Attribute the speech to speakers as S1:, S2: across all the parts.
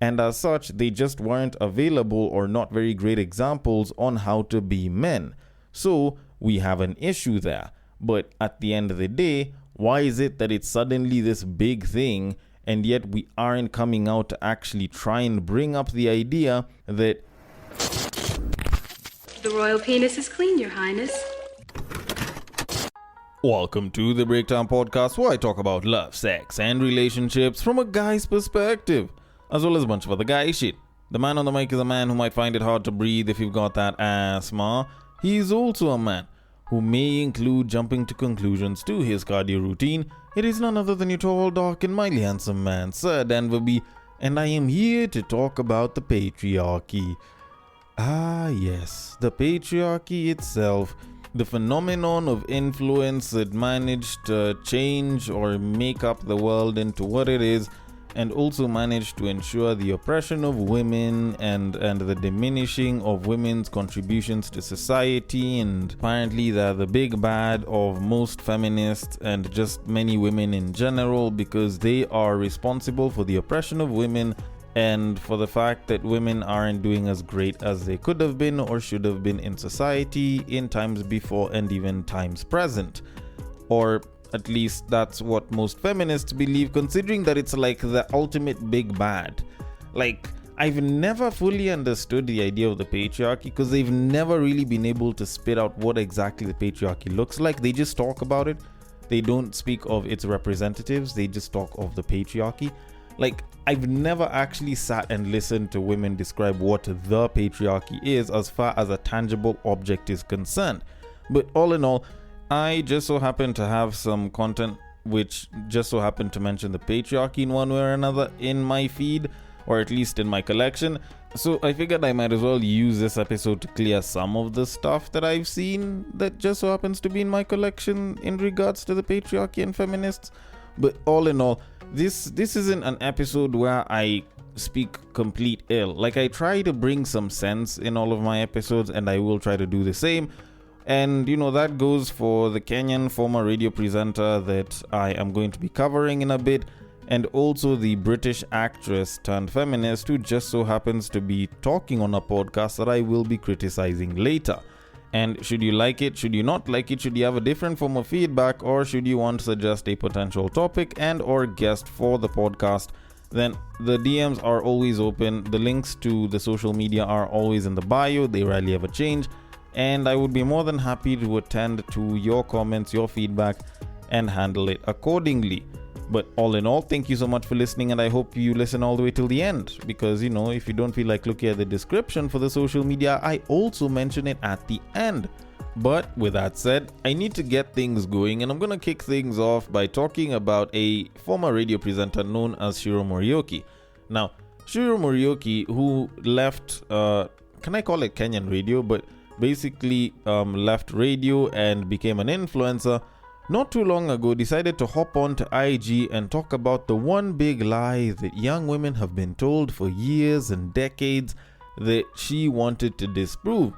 S1: And as such, they just weren't available or not very great examples on how to be men. So we have an issue there. But at the end of the day, why is it that it's suddenly this big thing, and yet we aren't coming out to actually try and bring up the idea that
S2: the royal penis is clean, Your Highness.
S1: Welcome to the Breakdown Podcast, where I talk about love, sex, and relationships from a guy's perspective, as well as a bunch of other guy shit. The man on the mic is a man who might find it hard to breathe if you've got that asthma. He is also a man who may include jumping to conclusions to his cardio routine. It is none other than your tall, dark, and mildly handsome man, Sir Danverby, and I am here to talk about the patriarchy. Ah yes, the patriarchy itself, the phenomenon of influence that managed to change or make up the world into what it is, and also managed to ensure the oppression of women and the diminishing of women's contributions to society. And apparently they're the big bad of most feminists and just many women in general, because they are responsible for the oppression of women and for the fact that women aren't doing as great as they could have been or should have been in society in times before and even times present. Or at least that's what most feminists believe, considering that it's like the ultimate big bad. Like, I've never fully understood the idea of the patriarchy because they've never really been able to spit out what exactly the patriarchy looks like. They just talk about it. They don't speak of its representatives. They just talk of the patriarchy. Like, I've never actually sat and listened to women describe what the patriarchy is as far as a tangible object is concerned. But all in all, I just so happen to have some content which just so happened to mention the patriarchy in one way or another in my feed, or at least in my collection. So I figured I might as well use this episode to clear some of the stuff that I've seen that just so happens to be in my collection in regards to the patriarchy and feminists. But all in all, this isn't an episode where I speak complete ill. Like, I try to bring some sense in all of my episodes, and I will try to do the same. And that goes for the Kenyan former radio presenter that I am going to be covering in a bit, and also the British actress turned feminist who just so happens to be talking on a podcast that I will be criticizing later. And should you like it, should you not like it, should you have a different form of feedback, or should you want to suggest a potential topic and or guest for the podcast, then the DMs are always open. The links to the social media are always in the bio. They rarely ever change. And I would be more than happy to attend to your comments, your feedback, and handle it accordingly. But all in all, thank you so much for listening, and I hope you listen all the way till the end, because if you don't feel like looking at the description for the social media, I also mention it at the end. But with that said, I need to get things going, and I'm gonna kick things off by talking about a former radio presenter known as Shiro Morioki. Now, Shiro Morioki, who left, can I call it Kenyan radio, but basically left radio and became an influencer, not too long ago decided to hop on to IG and talk about the one big lie that young women have been told for years and decades that she wanted to disprove.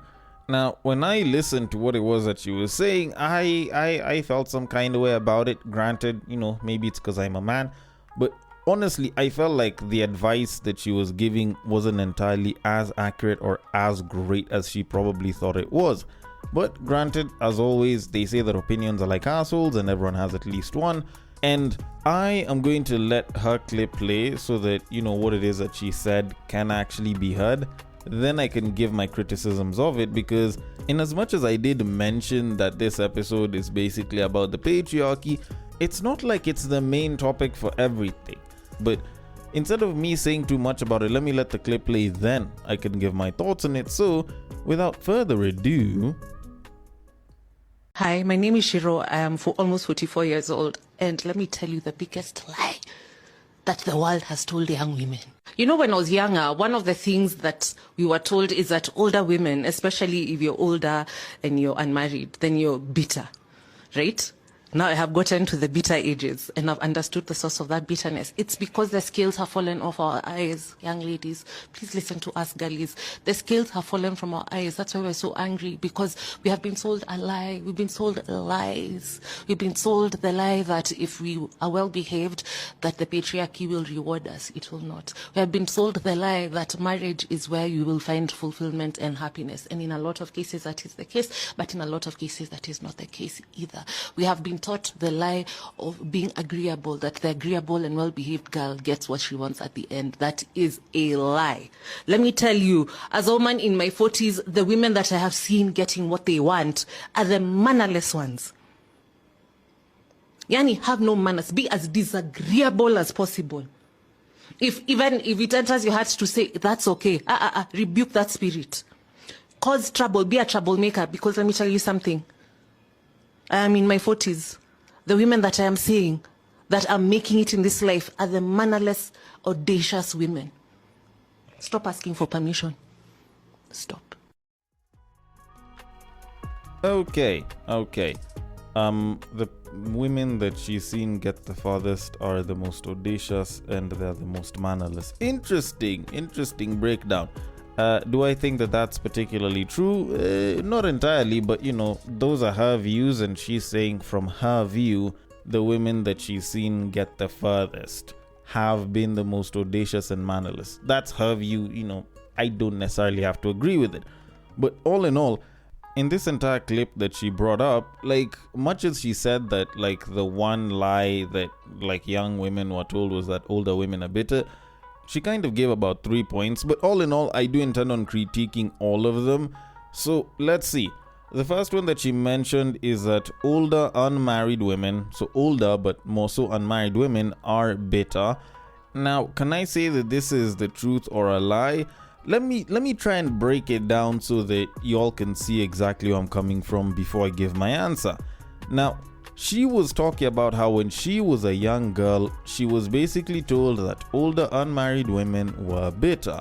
S1: Now, when I listened to what it was that she was saying, I felt some kind of way about it. Granted, maybe it's because I'm a man, but honestly, I felt like the advice that she was giving wasn't entirely as accurate or as great as she probably thought it was. But granted, as always, they say that opinions are like assholes and everyone has at least one. And I am going to let her clip play so that what it is that she said can actually be heard. Then I can give my criticisms of it, because in as much as I did mention that this episode is basically about the patriarchy, it's not like it's the main topic for everything. But instead of me saying too much about it, let me let the clip play, then I can give my thoughts on it. So without further ado...
S3: Hi, my name is Shiro. I am almost 44 years old, and let me tell you the biggest lie that the world has told young women. When I was younger, one of the things that we were told is that older women, especially if you're older and you're unmarried, then you're bitter, right? Now I have gotten to the bitter ages and I've understood the source of that bitterness. It's because the scales have fallen off our eyes, young ladies. Please listen to us, girlies. The scales have fallen from our eyes. That's why we're so angry, because we have been sold a lie. We've been sold lies. We've been sold the lie that if we are well behaved, that the patriarchy will reward us. It will not. We have been sold the lie that marriage is where you will find fulfillment and happiness. And in a lot of cases that is the case, but in a lot of cases that is not the case either. We have been taught the lie of being agreeable, that the agreeable and well-behaved girl gets what she wants at the end. That is a lie. Let me tell you, as a woman in my 40s, the women that I have seen getting what they want are the mannerless ones. Yani, have no manners. Be as disagreeable as possible. Even if it enters your heart to say, that's okay, rebuke that spirit. Cause trouble, be a troublemaker, because let me tell you something. I am in my 40s. The women that I am seeing that are making it in this life are the mannerless, audacious women. Stop asking for permission. Stop.
S1: Okay. The women that she's seen get the farthest are the most audacious and they're the most mannerless. Interesting breakdown. Do I think that that's particularly true? Not entirely, but those are her views, and she's saying from her view, the women that she's seen get the furthest have been the most audacious and mannerless. That's her view. I don't necessarily have to agree with it. But all in all, in this entire clip that she brought up, much as she said that the one lie that young women were told was that older women are bitter, she kind of gave about 3 points, but all in all, I do intend on critiquing all of them. So let's see. The first one that she mentioned is that older unmarried women, so older but more so unmarried women, are bitter. Now, can I say that this is the truth or a lie? Let me try and break it down so that y'all can see exactly where I'm coming from before I give my answer. Now, she was talking about how when she was a young girl, she was basically told that older unmarried women were bitter.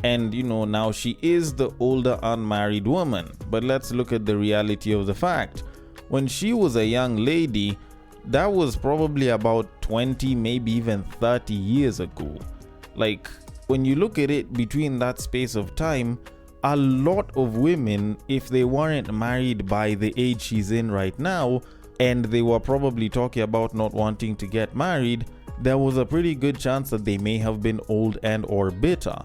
S1: And now she is the older unmarried woman. But let's look at the reality of the fact. When she was a young lady, that was probably about 20, maybe even 30 years ago. When you look at it between that space of time, a lot of women, if they weren't married by the age she's in right now, and they were probably talking about not wanting to get married, there was a pretty good chance that they may have been old and or bitter.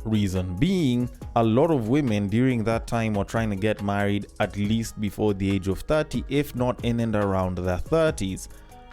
S1: Reason being, a lot of women during that time were trying to get married at least before the age of 30, if not in and around their 30s.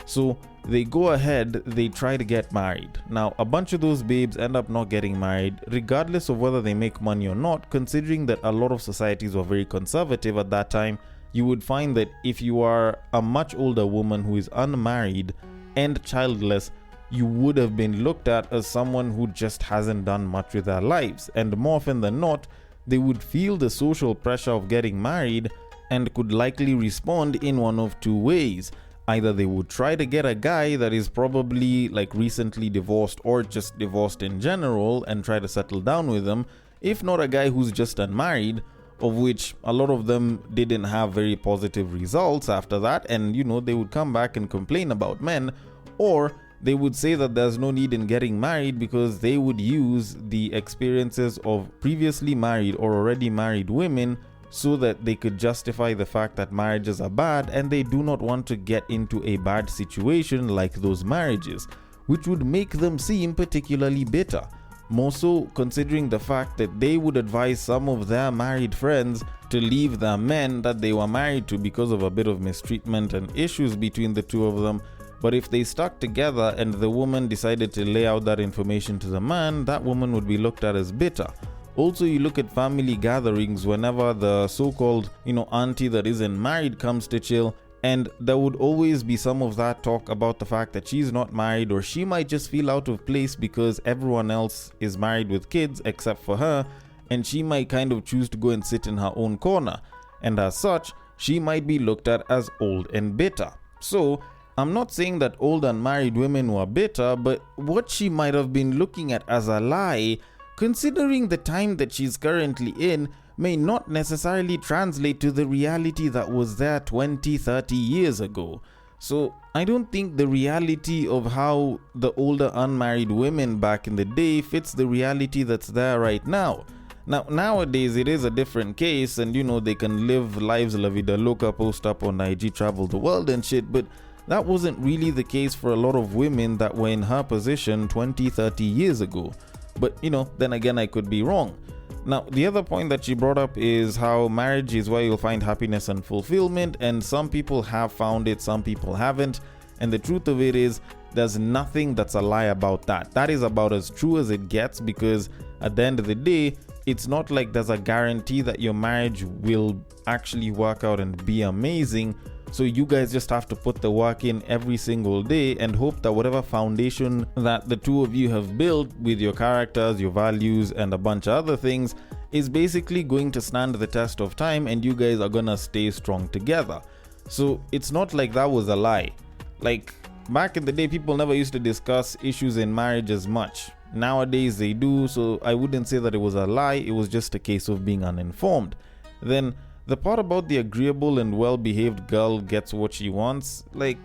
S1: So they go ahead, they try to get married. Now, a bunch of those babes end up not getting married, regardless of whether they make money or not, considering that a lot of societies were very conservative at that time. You would find that if you are a much older woman who is unmarried and childless, you would have been looked at as someone who just hasn't done much with their lives. And more often than not, they would feel the social pressure of getting married and could likely respond in one of two ways. Either they would try to get a guy that is probably recently divorced or just divorced in general and try to settle down with them, if not a guy who's just unmarried, of which a lot of them didn't have very positive results after that, and they would come back and complain about men, or they would say that there's no need in getting married because they would use the experiences of previously married or already married women so that they could justify the fact that marriages are bad and they do not want to get into a bad situation like those marriages, which would make them seem particularly bitter. More so considering the fact that they would advise some of their married friends to leave their men that they were married to because of a bit of mistreatment and issues between the two of them. But if they stuck together and the woman decided to lay out that information to the man, that woman would be looked at as bitter. Also, you look at family gatherings whenever the so-called, auntie that isn't married comes to chill, and there would always be some of that talk about the fact that she's not married, or she might just feel out of place because everyone else is married with kids except for her, and she might kind of choose to go and sit in her own corner. And as such, she might be looked at as old and bitter. So, I'm not saying that old unmarried women were bitter, but what she might have been looking at as a lie, considering the time that she's currently in, may not necessarily translate to the reality that was there 20-30 years ago. So I don't think the reality of how the older unmarried women back in the day fits the reality that's there right now. Now, nowadays it is a different case, and they can live lives la vida loca, post up on IG, travel the world and shit, but that wasn't really the case for a lot of women that were in her position 20, 30 years ago. But then again, I could be wrong. Now, the other point that she brought up is how marriage is where you'll find happiness and fulfillment, and some people have found it, some people haven't. And the truth of it is, there's nothing that's a lie about that. That is about as true as it gets, because at the end of the day, it's not like there's a guarantee that your marriage will actually work out and be amazing. So you guys just have to put the work in every single day and hope that whatever foundation that the two of you have built with your characters, your values, and a bunch of other things is basically going to stand the test of time, and you guys are gonna stay strong together. So it's not like that was a lie. Like back in the day, people never used to discuss issues in marriage as much. Nowadays they do, so I wouldn't say that it was a lie, it was just a case of being uninformed. Then the part about the agreeable and well-behaved girl gets what she wants, like,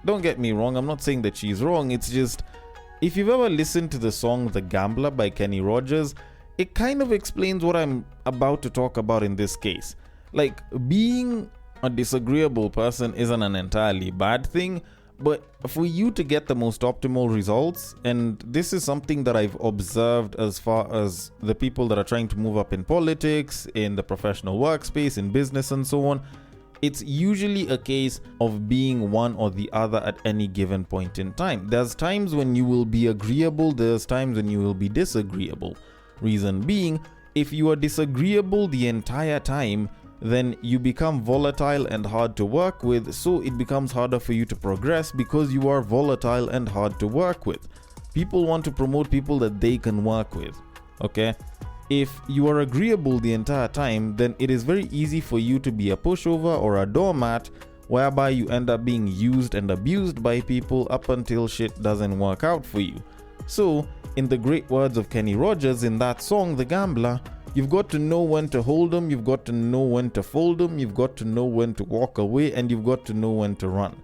S1: don't get me wrong, I'm not saying that she's wrong, it's just, if you've ever listened to the song The Gambler by Kenny Rogers, it kind of explains what I'm about to talk about in this case. Like, being a disagreeable person isn't an entirely bad thing, but for you to get the most optimal results, and this is something that I've observed as far as the people that are trying to move up in politics, in the professional workspace, in business and so on, it's usually a case of being one or the other at any given point in time. There's times when you will be agreeable, there's times when you will be disagreeable. Reason being, if you are disagreeable the entire time, then you become volatile and hard to work with, so it becomes harder for you to progress because you are volatile and hard to work with. People want to promote people that they can work with, okay? If you are agreeable the entire time, then it is very easy for you to be a pushover or a doormat, whereby you end up being used and abused by people up until shit doesn't work out for you. So, in the great words of Kenny Rogers in that song, The Gambler, you've got to know when to hold them, you've got to know when to fold them, you've got to know when to walk away, and you've got to know when to run.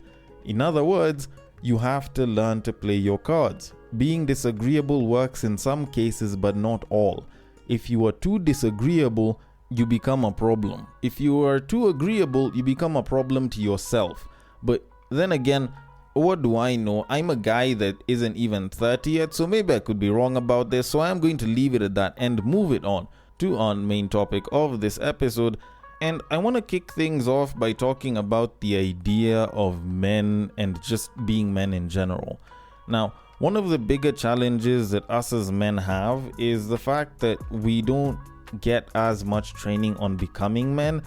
S1: In other words, you have to learn to play your cards. Being disagreeable works in some cases, but not all. If you are too disagreeable, you become a problem. If you are too agreeable, you become a problem to yourself. But then again, what do I know? I'm a guy that isn't even 30 yet, so maybe I could be wrong about this, so I'm going to leave it at that and move it on to our main topic of this episode. And I want to kick things off by talking about the idea of men and just being men in general. Now, one of the bigger challenges that us as men have is the fact that we don't get as much training on becoming men,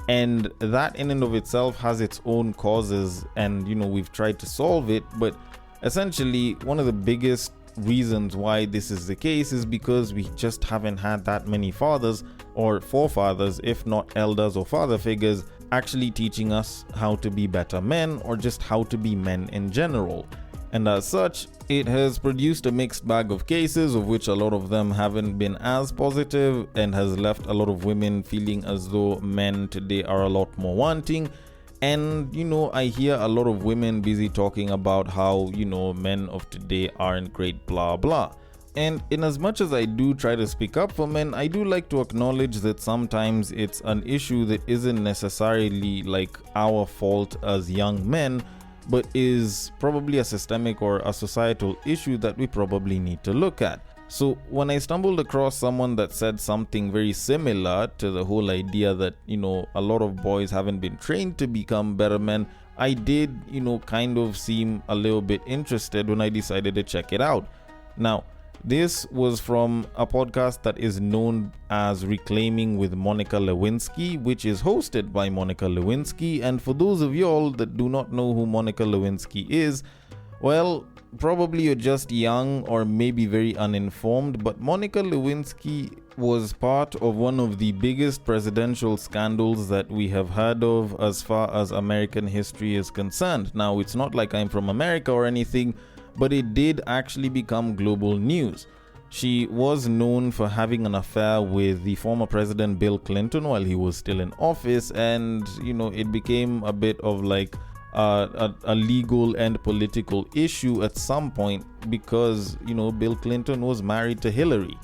S1: and that in and of itself has its own causes, and we've tried to solve it. But essentially, one of the biggest reasons why this is the case is because we just haven't had that many fathers or forefathers, if not elders or father figures, actually teaching us how to be better men or just how to be men in general. And as such, it has produced a mixed bag of cases, of which a lot of them haven't been as positive, and has left a lot of women feeling as though men today are a lot more wanting. And I hear a lot of women busy talking about how men of today aren't great, blah blah. And in as much as I do try to speak up for men, I do like to acknowledge that sometimes it's an issue that isn't necessarily like our fault as young men, but is probably a systemic or a societal issue that we probably need to look at. So when I stumbled across someone that said something very similar to the whole idea that, a lot of boys haven't been trained to become better men, I did, kind of seem a little bit interested when I decided to check it out. Now, this was from a podcast that is known as Reclaiming with Monica Lewinsky, which is hosted by Monica Lewinsky. And for those of y'all that do not know who Monica Lewinsky is, well, probably you're just young or maybe very uninformed, but Monica Lewinsky was part of one of the biggest presidential scandals that we have heard of as far as American history is concerned. Now, it's not like I'm from America or anything, but it did actually become global news. She was known for having an affair with the former president Bill Clinton while he was still in office, and it became a bit of like a legal and political issue at some point because, Bill Clinton was married to Hillary.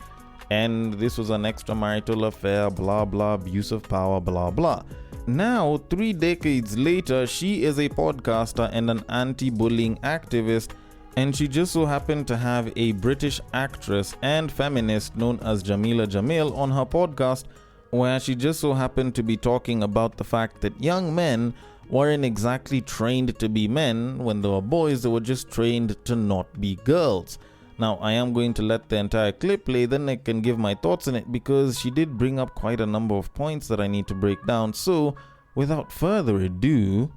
S1: And this was an extramarital affair, blah, blah, abuse of power, blah, blah. Now, 3 decades later, she is a podcaster and an anti-bullying activist. And she just so happened to have a British actress and feminist known as Jamila Jamil on her podcast, where she just so happened to be talking about the fact that young men weren't exactly trained to be men when they were boys, they were just trained to not be girls. Now, I am going to let the entire clip play, then I can give my thoughts on it because she did bring up quite a number of points that I need to break down. So, without further ado...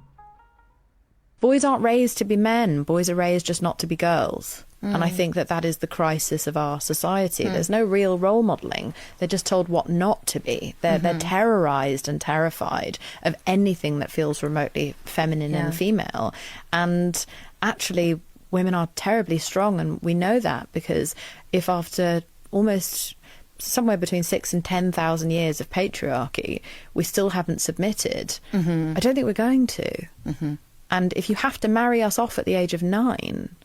S4: Boys aren't raised to be men. Boys are raised just not to be girls. And I think that is the crisis of our society. There's no real role modelling. They're just told what not to be. They're terrorised and terrified of anything that feels remotely feminine and female. And actually, women are terribly strong, and we know that because if after almost somewhere between 6,000 and 10,000 years of patriarchy, we still haven't submitted, I don't think we're going to. And if you have to marry us off at the age of 9,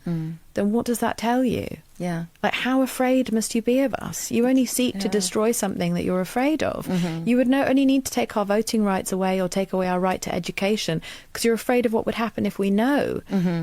S4: then what does that tell you?
S5: Yeah.
S4: Like, how afraid must you be of us? You only seek to destroy something that you're afraid of. You would only need to take our voting rights away or take away our right to education because you're afraid of what would happen if we know.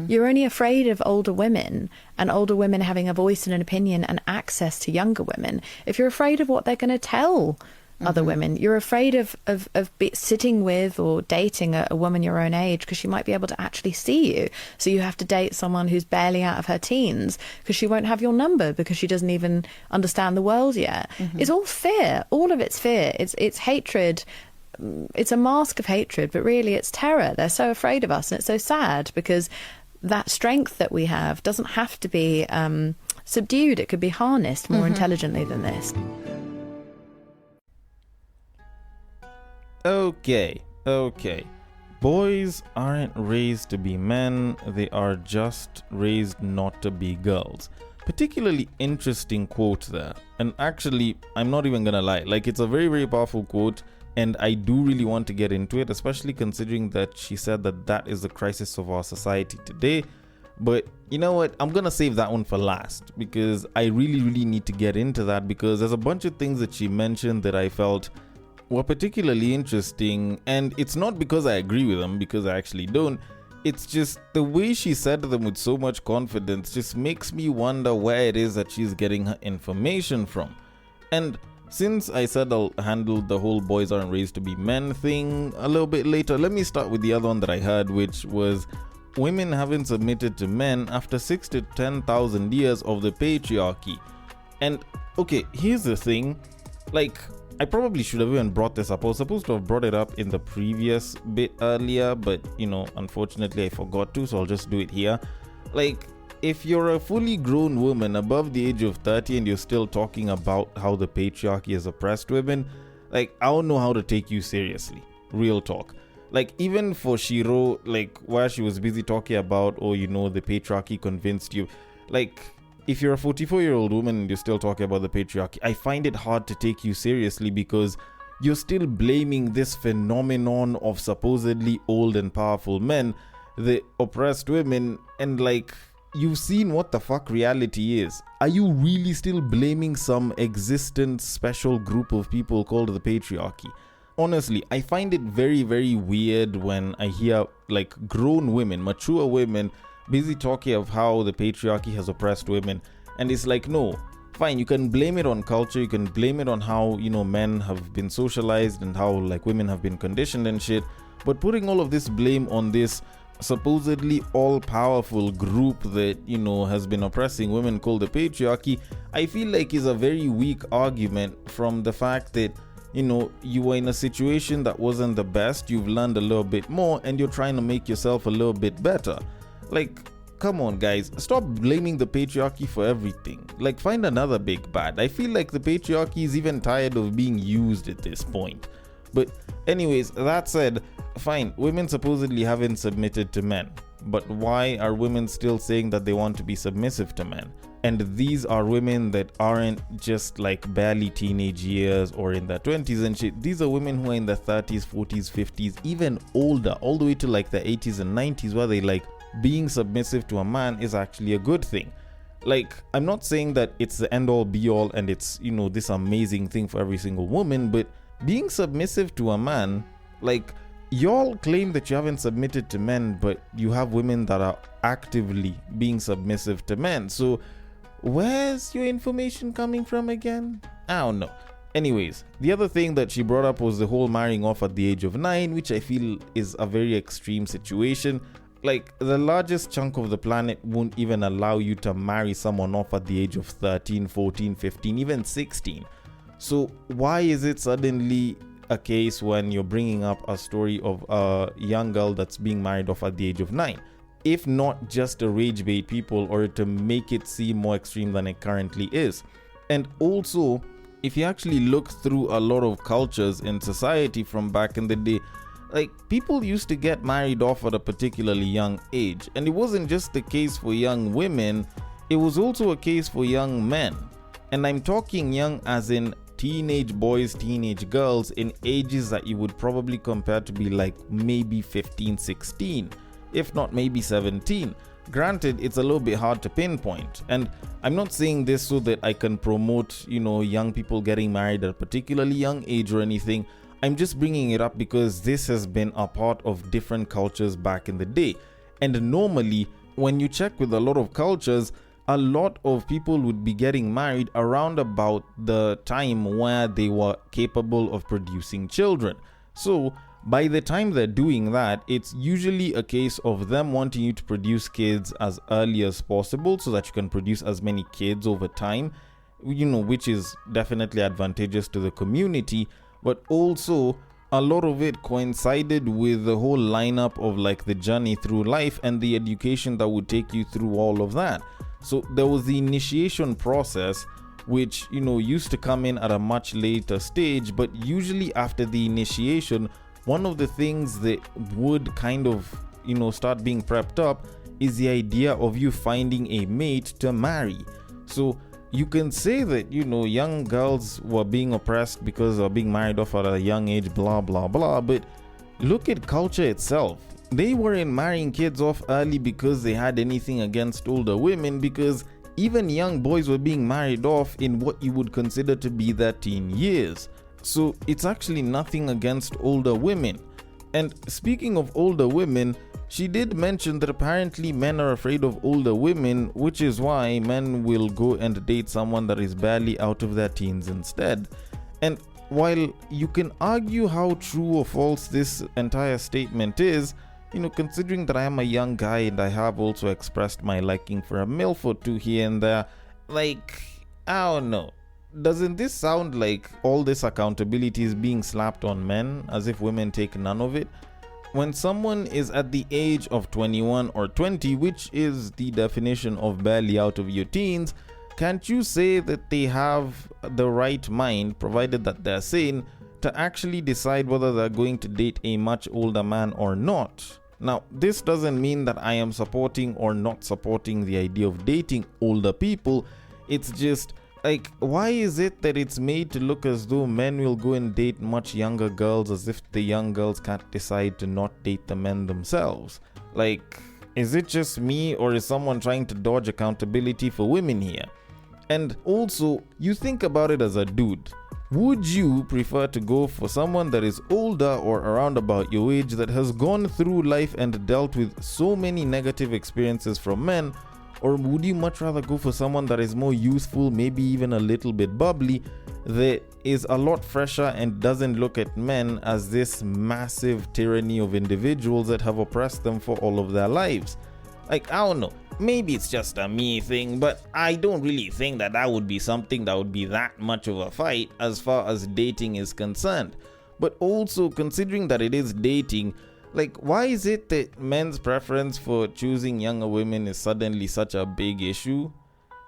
S4: You're only afraid of older women and older women having a voice and an opinion and access to younger women if you're afraid of what they're going to tell other women. You're afraid of sitting with or dating a woman your own age because she might be able to actually see you. So you have to date someone who's barely out of her teens because she won't have your number because she doesn't even understand the world yet. It's all fear. All of it's fear. It's hatred. It's a mask of hatred, but really it's terror. They're so afraid of us, and it's so sad because that strength that we have doesn't have to be subdued. It could be harnessed more intelligently than this.
S1: Okay. Boys aren't raised to be men, they are just raised not to be girls. Particularly interesting quote there. And actually, I'm not even gonna lie, like, it's a very, very powerful quote, and I do really want to get into it, especially considering that she said that is the crisis of our society today. But you know what? I'm gonna save that one for last because I really, really need to get into that because there's a bunch of things that she mentioned that I felt were particularly interesting, and it's not because I agree with them, because I actually don't. It's just the way she said them with so much confidence just makes me wonder where it is that she's getting her information from. And since I said I'll handle the whole boys aren't raised to be men thing a little bit later, let me start with the other one that I heard, which was women haven't submitted to men after 6,000 to 10,000 years of the patriarchy. And okay, here's the thing, like, I probably should have even brought this up. I was supposed to have brought it up in the previous bit earlier, but unfortunately I forgot to, so I'll just do it here. Like, if you're a fully grown woman above the age of 30 and you're still talking about how the patriarchy has oppressed women, like, I don't know how to take you seriously. Real talk. Like, even for Shiro, like, where she was busy talking about, the patriarchy convinced you, like, if you're a 44-year-old woman and you're still talking about the patriarchy, I find it hard to take you seriously because you're still blaming this phenomenon of supposedly old and powerful men, the oppressed women, and like, you've seen what the fuck reality is. Are you really still blaming some existent special group of people called the patriarchy? Honestly, I find it very, very weird when I hear like grown women, mature women, busy talking of how the patriarchy has oppressed women, and it's like, no, fine, you can blame it on culture, you can blame it on how men have been socialized and how like women have been conditioned and shit, but putting all of this blame on this supposedly all-powerful group that has been oppressing women called the patriarchy, I feel like is a very weak argument from the fact that you were in a situation that wasn't the best, you've learned a little bit more, and you're trying to make yourself a little bit better. Like, come on guys, stop blaming the patriarchy for everything. Like, find another big bad. I feel like the patriarchy is even tired of being used at this point. But anyways, that said, fine, women supposedly haven't submitted to men, but why are women still saying that they want to be submissive to men? And these are women that aren't just like barely teenage years or in their 20s and shit. These are women who are in their 30s, 40s, 50s, even older, all the way to like the 80s and 90s, where they like being submissive to a man is actually a good thing. Like, I'm not saying that it's the end all be all and it's, you know, this amazing thing for every single woman, but being submissive to a man, like, y'all claim that you haven't submitted to men, but you have women that are actively being submissive to men. So where's your information coming from again? I don't know. Anyways, the other thing that she brought up was the whole marrying off at the age of 9, which I feel is a very extreme situation. Like, the largest chunk of the planet won't even allow you to marry someone off at the age of 13, 14, 15, even 16. So why is it suddenly a case when you're bringing up a story of a young girl that's being married off at the age of 9? If not just to rage bait people or to make it seem more extreme than it currently is. And also, if you actually look through a lot of cultures in society from back in the day, like, people used to get married off at a particularly young age. And it wasn't just the case for young women, it was also a case for young men. And I'm talking young as in teenage boys, teenage girls in ages that you would probably compare to be like maybe 15, 16. If not maybe 17. Granted, it's a little bit hard to pinpoint, and I'm not saying this so that I can promote, you know, young people getting married at a particularly young age or anything. I'm just bringing it up because this has been a part of different cultures back in the day. And normally, when you check with a lot of cultures, a lot of people would be getting married around about the time where they were capable of producing children. So by the time they're doing that, it's usually a case of them wanting you to produce kids as early as possible so that you can produce as many kids over time, you know, which is definitely advantageous to the community. But also, a lot of it coincided with the whole lineup of like the journey through life and the education that would take you through all of that. So there was the initiation process, which, you know, used to come in at a much later stage, but usually after the initiation, one of the things that would kind of, you know, start being prepped up is the idea of you finding a mate to marry. So you can say that, you know, young girls were being oppressed because they were being married off at a young age, blah, blah, blah. But look at culture itself. They weren't marrying kids off early because they had anything against older women, because even young boys were being married off in what you would consider to be their teen years. So it's actually nothing against older women. And speaking of older women, she did mention that apparently men are afraid of older women, which is why men will go and date someone that is barely out of their teens instead. And while you can argue how true or false this entire statement is, you know, considering that I am a young guy and I have also expressed my liking for a MILF or two here and there, like, I don't know. Doesn't this sound like all this accountability is being slapped on men as if women take none of it? When someone is at the age of 21 or 20, which is the definition of barely out of your teens, can't you say that they have the right mind, provided that they're sane, to actually decide whether they're going to date a much older man or not? Now, this doesn't mean that I am supporting or not supporting the idea of dating older people. It's just, like, why is it that it's made to look as though men will go and date much younger girls as if the young girls can't decide to not date the men themselves? Like, is it just me, or is someone trying to dodge accountability for women here? And also, you think about it as a dude. Would you prefer to go for someone that is older or around about your age, that has gone through life and dealt with so many negative experiences from men? Or would you much rather go for someone that is more youthful, maybe even a little bit bubbly, that is a lot fresher and doesn't look at men as this massive tyranny of individuals that have oppressed them for all of their lives? Like, I don't know, maybe it's just a me thing, but I don't really think that that would be something that would be that much of a fight as far as dating is concerned. But also, considering that it is dating, like, why is it that men's preference for choosing younger women is suddenly such a big issue?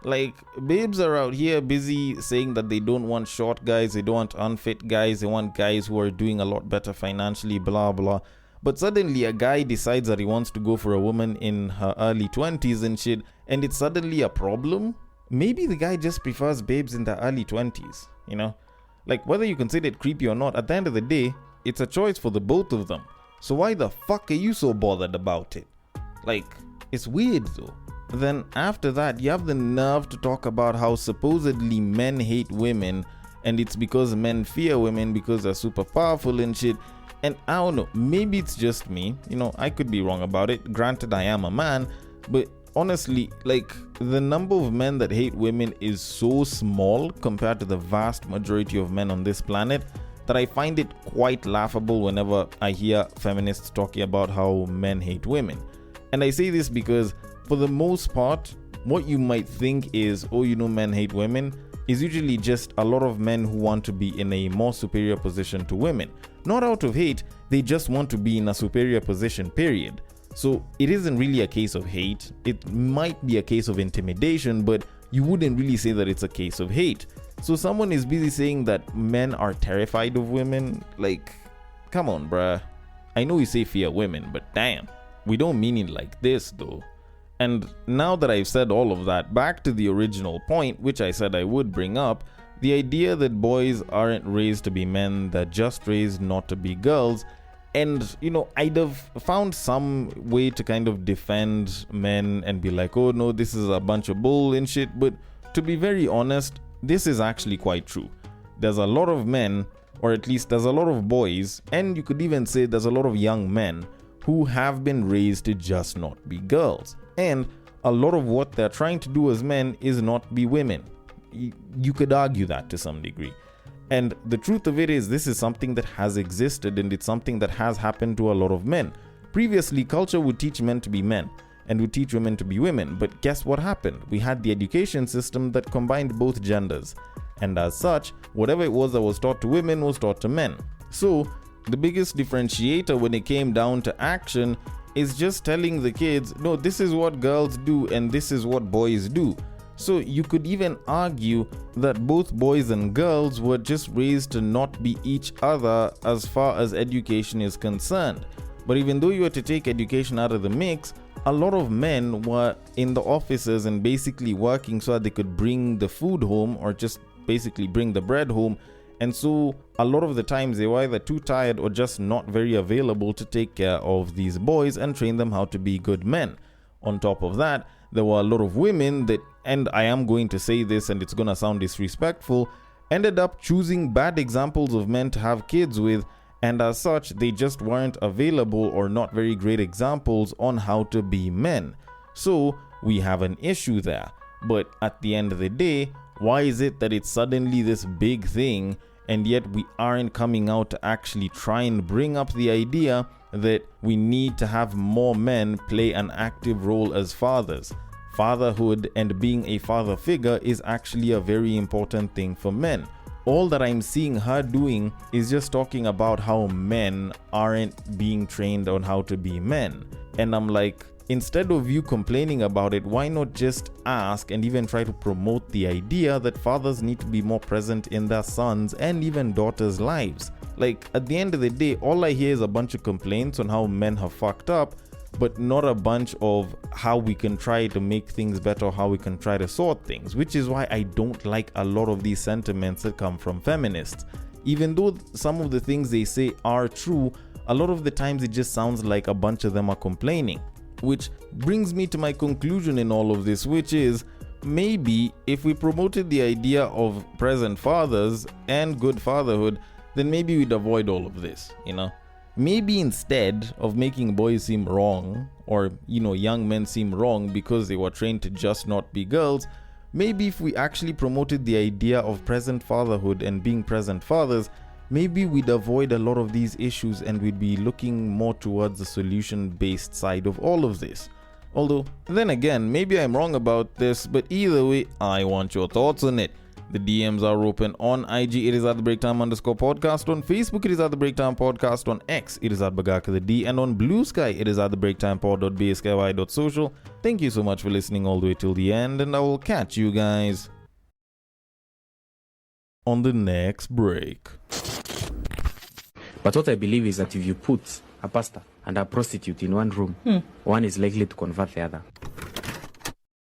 S1: Like, babes are out here busy saying that they don't want short guys, they don't want unfit guys, they want guys who are doing a lot better financially, blah blah. But suddenly a guy decides that he wants to go for a woman in her early 20s and shit, and it's suddenly a problem? maybe the guy just prefers babes in their early 20s, you know? Like, whether you consider it creepy or not, at the end of the day, it's a choice for the both of them. So why the fuck are you so bothered about it? Like, it's weird though. Then after that, you have the nerve to talk about how supposedly men hate women, and it's because men fear women because they're super powerful and shit. And I don't know, maybe it's just me, you know, I could be wrong about it. Granted, I am a man, but honestly, like, the number of men that hate women is so small compared to the vast majority of men on this planet that I find it quite laughable whenever I hear feminists talking about how men hate women. And I say this because, for the most part, what you might think is, oh, you know, men hate women, is usually just a lot of men who want to be in a more superior position to women. Not out of hate, they just want to be in a superior position, period. So it isn't really a case of hate. It might be a case of intimidation, but you wouldn't really say that it's a case of hate. So someone is busy saying that men are terrified of women. Like, come on, bruh. I know you say fear women, but damn, we don't mean it like this though. And now that I've said all of that, back to the original point, which I said I would bring up, the idea that boys aren't raised to be men, they're just raised not to be girls. And, you know, I'd have found some way to kind of defend men and be like, oh no, this is a bunch of bull and shit. But to be very honest, this is actually quite true. There's a lot of men, or at least there's a lot of boys, and you could even say there's a lot of young men who have been raised to just not be girls. And a lot of what they're trying to do as men is not be women. You could argue that to some degree. And the truth of it is, this is something that has existed, and it's something that has happened to a lot of men. Previously, culture would teach men to be men and would teach women to be women. But guess what happened? We had the education system that combined both genders. And as such, whatever it was that was taught to women was taught to men. So the biggest differentiator when it came down to action is just telling the kids, no, this is what girls do and this is what boys do. So you could even argue that both boys and girls were just raised to not be each other as far as education is concerned. But even though you were to take education out of the mix, a lot of men were in the offices and basically working so that they could bring the food home, or just basically bring the bread home. And so a lot of the times they were either too tired or just not very available to take care of these boys and train them how to be good men. On top of that, there were a lot of women that, and I am going to say this and it's going to sound disrespectful, ended up choosing bad examples of men to have kids with, and as such, they just weren't available or not very great examples on how to be men. So we have an issue there. But at the end of the day, why is it that it's suddenly this big thing, and yet we aren't coming out to actually try and bring up the idea that we need to have more men play an active role as fathers? Fatherhood and being a father figure is actually a very important thing for men. All that I'm seeing her doing is just talking about how men aren't being trained on how to be men. And I'm like, instead of you complaining about it, why not just ask and even try to promote the idea that fathers need to be more present in their sons' and even daughters' lives? Like, at the end of the day, all I hear is a bunch of complaints on how men have fucked up, but not a bunch of how we can try to make things better, how we can try to sort things, which is why I don't like a lot of these sentiments that come from feminists. Even though some of the things they say are true, a lot of the times it just sounds like a bunch of them are complaining. Which brings me to my conclusion in all of this, which is, maybe if we promoted the idea of present fathers and good fatherhood, then maybe we'd avoid all of this, you know? Maybe instead of making boys seem wrong, or, you know, young men seem wrong because they were trained to just not be girls, maybe if we actually promoted the idea of present fatherhood and being present fathers, maybe we'd avoid a lot of these issues and we'd be looking more towards the solution-based side of all of this. Although, then again, maybe I'm wrong about this, but either way, I want your thoughts on it. The DMs are open on IG, it is at the breaktime_podcast. On Facebook, it is at the breaktime podcast. On X, it is at Bagaka the D. And on Bluesky, it is at the breaktimepod.bsky.social. Thank you so much for listening all the way till the end, and I will catch you guys on the next break.
S5: But what I believe is that if you put a pastor and a prostitute in one room, one is likely to convert the other.